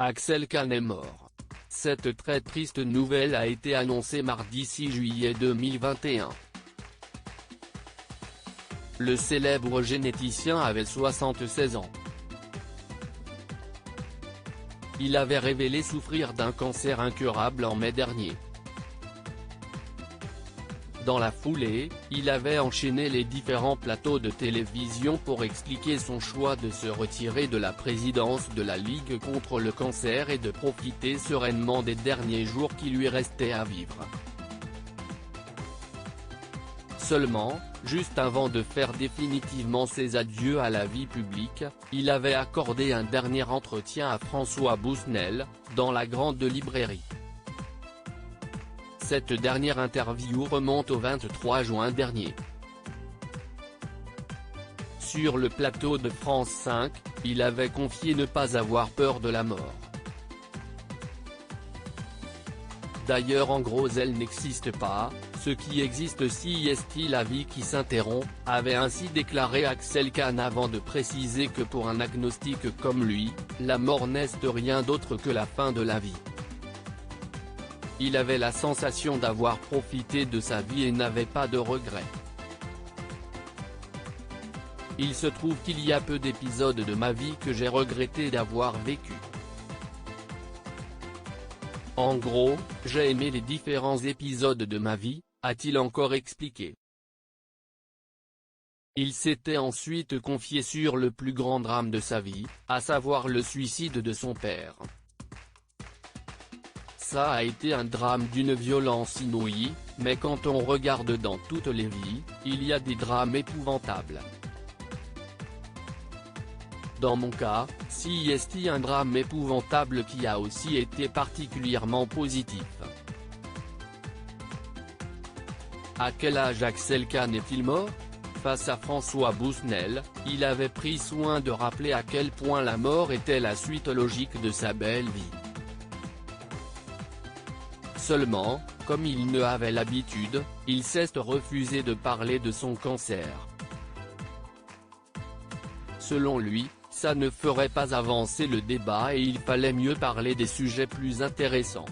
Axel Kahn est mort. Cette très triste nouvelle a été annoncée mardi 6 juillet 2021. Le célèbre généticien avait 76 ans. Il avait révélé souffrir d'un cancer incurable en mai dernier. Dans la foulée, il avait enchaîné les différents plateaux de télévision pour expliquer son choix de se retirer de la présidence de la Ligue contre le cancer et de profiter sereinement des derniers jours qui lui restaient à vivre. Seulement, juste avant de faire définitivement ses adieux à la vie publique, il avait accordé un dernier entretien à François Bousnel, dans la Grande Librairie. Cette dernière interview remonte au 23 juin dernier. Sur le plateau de France 5, il avait confié ne pas avoir peur de la mort. D'ailleurs, en gros, elle n'existe pas, ce qui existe si est la vie qui s'interrompt, avait ainsi déclaré Axel Kahn avant de préciser que pour un agnostique comme lui, la mort n'est rien d'autre que la fin de la vie. Il avait la sensation d'avoir profité de sa vie et n'avait pas de regrets. Il se trouve qu'il y a peu d'épisodes de ma vie que j'ai regretté d'avoir vécu. En gros, j'ai aimé les différents épisodes de ma vie, a-t-il encore expliqué. Il s'était ensuite confié sur le plus grand drame de sa vie, à savoir le suicide de son père. Ça a été un drame d'une violence inouïe, mais quand on regarde dans toutes les vies, il y a des drames épouvantables. Dans mon cas, si est un drame épouvantable qui a aussi été particulièrement positif. À quel âge Axel Kahn est-il mort? Face à François Bousnel, il avait pris soin de rappeler à quel point la mort était la suite logique de sa belle vie. Seulement, comme il ne avait l'habitude, il s'est refusé de parler de son cancer. Selon lui, ça ne ferait pas avancer le débat et il fallait mieux parler des sujets plus intéressants.